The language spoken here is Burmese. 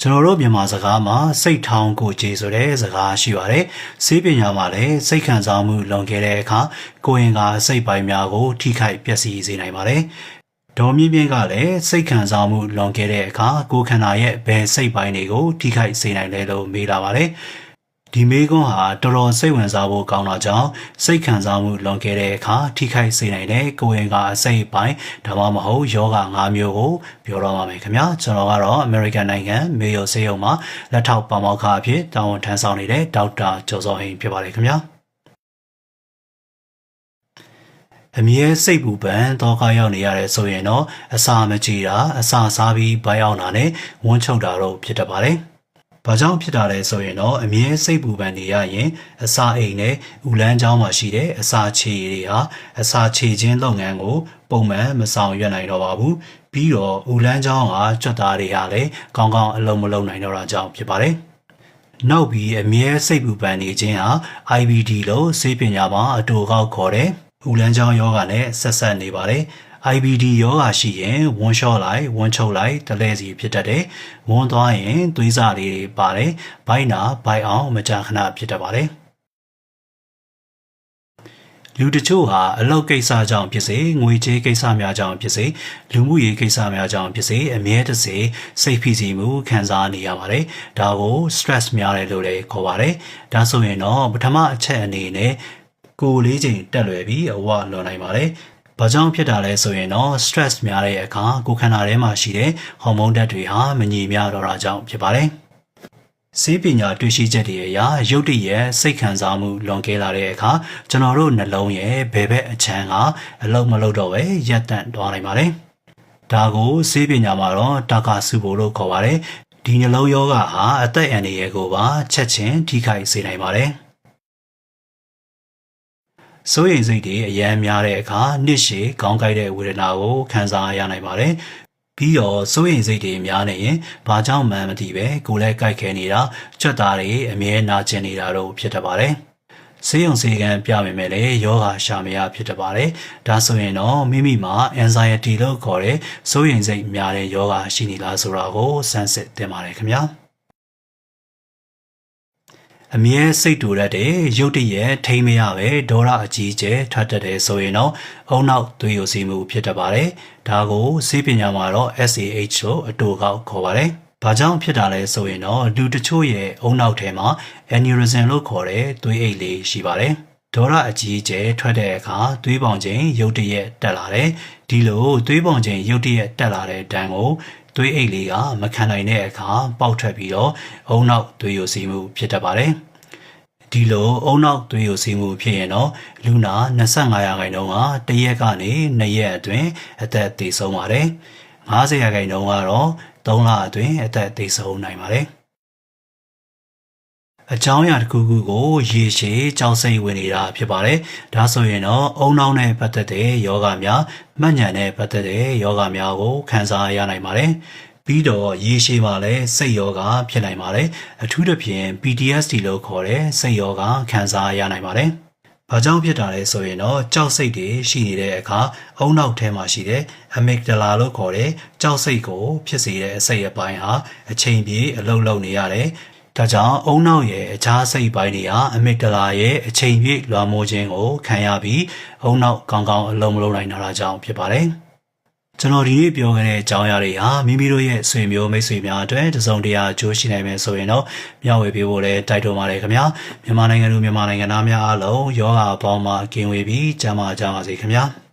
ကျွန်တော်တို့မြန်မာစကားမှာစိတ်ထောင်းကိုကြည်ဆိုတဲ့စကားရှိပါတယ်။ဆေးပညာမှာလည်းစိတ်ခံစားမှုလွန်ခဲ့တဲ့အခါကိုယ်ရင်ကစိတ်ပိုင်းများကိုထိခိုက်ပျက်စီးစေနိုင်ပါတယ်။ဒေါ်မြင့်မြင့်ကလည်းစိတ်ခံစားမှုလွန်ခဲ့တဲ့အခါကိုယ်ခန္ဓာရဲ့ဘယ်စိတ်ပိုင်းတွေကိုထိခိုက်စေနိုင်လဲလို့မေးလာပါတယ်။ဒီမေးခွန်းဟာတော်တော်စိတ်ဝင်စားဖို့ကောင်းတာကြောင့်စိတ်ခံစားမှုလွန်ခဲ့တဲ့အခါထိခိုက်စေနိုင်တဲ့ကိုယ်ရင်ကအစိတ်ပိုင်းဒါမှမဟုတ်ယောဂ၅မျိုးကိုပြောတော့ပါမယ်ခင်ဗျာကျွန်တော်ကတော့ American နိုင်ငံမေယိုဆေးရုံမှာလက်ထောက်ပါမောက္ခအဖြစ်တာဝန်ထမ်းဆောင်နေတဲ့ဒေါက်တာကျော်စောဟိန်ဖြစ်ပါတယ်ခင်ဗျာအမြဲစိတ်ပူပန်တောကရောက်နေရတဲ့ဆိုရင်တော့အစာမကြည်တာအစာစားပြီးဘိုင်းအောင်တာနဲ့ဝန်းချုပ်တာတော့ဖြစ်တတ်ပါတယ်ဘာကြောင့်ဖြစ်တာလဲဆိုရင်တော့အမြဲစိတ်ပူပန်နေရရင်အစာအိမ်နဲ့ဥလန်းချောင်းမှာရှိတဲ့အစာခြေတွေဟာအစာခြေခြင်းလုပ်ငန်းကိုပုံမှန်မဆောင်ရွက်နိုင်တော့ပါဘူးပြီးတော့ဥလန်းချောင်းကကြွက်သားတွေဟာလည်းကောင်းကောင်းအလုံးမလုံးနိုင်တော့တာကြောင့်ဖြစ်ပါတယ်နောက်ပြီးအမြဲစိတ်ပူပန်နေခြင်းဟာ IBD လို့ဆေးပညာမှာအတူကောက်ခေါ်တဲ့ဥလန်းချောင်းယောဂနဲ့ဆက်ဆက်နေပါတယ်IBD ယောဂရှိရင်ဝန်းလျှော့လိုက်ဝန်းချုပ်လိုက်တလဲစီဖြစ်တတ်တယ်။ဝန်းသွားရင်သွေးစာလေးတွေပါတယ်။ဘိုင်းနာဘိုင်းအောင်မကြာခဏဖြစ်တတ်ပါတယ်။လူတချို့ဟာအလုပ်ကိစ္စကြောင့်ဖြစ်စေငွေကြေးကိစ္စများကြောင့်ဖြစ်စေလူမှုရေးကိစ္စများကြောင့်ဖြစ်စေအမြဲတစေစိတ်ဖိစီးမှုခံစားနေရပါတယ်။ဒါကို stress များတယ်လို့လည်းခေါ်ပါတယ်။ဒါဆိုရင်တော့ပထမအချက်အနေနဲ့ကိုယ်လေးချိန်တက်လွယ်ပြီးအဝလွန်နိုင်ပါတယ်။ဘာကြောင့်ဖြစ်တာလဲဆိုရင်တော့ stress များတဲ့အခါကိုယ်ခန္ဓာထဲမှာရှိတဲ့ဟော်မုန်းဓာတ်တွေဟာမညီမျှတော့တာကြောင့်ဖြစ်ပါတယ်။ဆေးပညာတွေ့ရှိချက်တွေအရရုပ်တရက်စိတ်ခံစားမှုလွန်ကဲလာတဲ့အခါကျွန်တော်တို့နှလုံးရဲ့ဘယ်ဘက်အချမ်းကအလုံးမလုံးတော့ပဲရပ်တန့်သွားနိုင်ပါတယ်။ဒါကိုဆေးပညာမှာတော့တာကာဆူဘိုလို့ခေါ်ပါတယ်။ဒီနှလုံးယောဂဟာအသက်အန္တရာယ်ကိုပါချက်ချင်းထိခိုက်စေနိုင်ပါတယ်။စိုးရိမ်စိတ်တွေအယမ်းများတဲ့အခါနှစ်ရှည်ခေါင်းကိုက်တဲ့ဝေဒနာကိုခံစားရနိုင်ပါတယ်။ပြီးတော့စိုးရိမ်စိတ်တွေများနေရင်ဘာကြောင့်မှန်းမသိပဲကိုယ်လည်းကိုက်ခဲနေတာကြွက်သားတွေအမြဲနာကျင်နေတာတို့ဖြစ်တတ်ပါတယ်။ဆေးရုံဆေးကန်းပြမိမယ်လေယောဂရှာမရဖြစ်တတ်ပါတယ်။ဒါဆိုရင်တော့မိမိမှာ anxiety လို့ခေါ်တဲ့စိုးရိမ်စိတ်များတဲ့ယောဂရှိနေလားဆိုတာကိုစမ်းစစ်သင်ပါတယ်ခင်ဗျာ။အမြဲစိတ်တူတတ်တဲ့ရုတ်တရက်ထိမရပဲဒေါရအကြီးကျယ်ထွက်တတ်တယ်ဆိုရင်တော့အုံနောက်သွေးယိုစီးမှုဖြစ်တတ်ပါတယ်။ဒါကိုဆေးပညာမှာတော့ SAH လို့အတူကောက်ခေါ်ပါတယ်။ဘာကြောင့်ဖြစ်တာလဲဆိုရင်တော့လူတချို့ရဲ့အုံနောက်ထဲမှာ aneurysm လို့ခေါ်တဲ့သွေးအိတ်လေးရှိပါတယ်။ဒေါရအကြီးကျယ်ထွက်တဲ့အခါသွေးပေါင်ချိန်ရုတ်တရက်တက်လာတယ်။ဒီလိုသွေးပေါင်ချိန်ရုတ်တရက်တက်လာတဲ့တန်းကိုသွေးအိတ်လေးကမခံနိုင်တဲ့အခါပေါက်ထွက်ပြီးတော့အုံနောက်သွေးယိုစီးမှုဖြစ်တတ်ပါတယ်။ဒီလိုအုံနောက်သွေးယိုစီးမှုဖြစ်ရင်တော့လူနာ25ရာခိုင်နှုန်းက1ရက်ကနေ2ရက်အတွင်းအသက်သေဆုံးပါတယ်။50ရာခိုင်နှုန်းကတော့3လအတွင်းအသက်သေဆုံးနိုင်ပါတယ်။အကြောင်းအရာတစ်ခုခုကိုရေရှည်ကြောက်စိတ်ဝင်နေတာဖြစ်ပါတယ်။ဒါဆိုရင်တော့အုံနောက်နဲ့ပတ်သက်တဲ့ယောဂများမှတ်ဉာဏ်နဲ့ပတ်သက်တဲ့ယောဂများကိုခံစားရနိုင်ပါတယ်။ပြီးတော့ရေရှည်မှာလည်းစိတ်ယောဂဖြစ်နိုင်ပါတယ်။အထူးသဖြင့် PTSD လို့ခေါ်တဲ့စိတ်ယောဂခံစားရနိုင်ပါတယ်။ဘာကြောင့်ဖြစ်တာလဲဆိုရင်တော့ကြောက်စိတ်တွေရှိနေတဲ့အခါအုံနောက်ထဲမှာရှိတဲ့ amygdala လို့ခေါ်တဲ့ကြောက်စိတ်ကိုဖြစ်စေတဲ့အစိတ်အပိုင်းဟာအချိန်ပြည့်အလုပ်လုပ်နေရတယ်။ဒါကြောင့်အုံနောက်ရဲ့အခြားစိတ်ပိုင်းတွေဟာအမီဂဒလာရဲ့အချိန်ပြည့်လွှမ်းမိုးခြင်းကိုခံရပြီးအုံနောက်ကောင်းကောင်းအလုံးမလုံးနိုင်တာကြောင့်ဖြစ်ပါတယ်။ကျွန်တော်ဒီနေ့ပြောခဲ့တဲ့အကြောင်းအရာတွေဟာမိမိတို့ရဲ့ဆွေမျိုးမိတ်ဆွေများအတွက်တစုံတရာအကျိုးရှိနိုင်မယ်ဆိုရင်တော့မျှဝေပေးဖို့လည်းတိုက်တွန်းပါတယ်ခင်ဗျာ။မြန်မာနိုင်ငံသူမြန်မာနိုင်ငံသားများအားလုံးယောဂအပေါင်းမှာကင်းဝေးပြီးကျန်းမာကြပါစေခင်ဗျာ။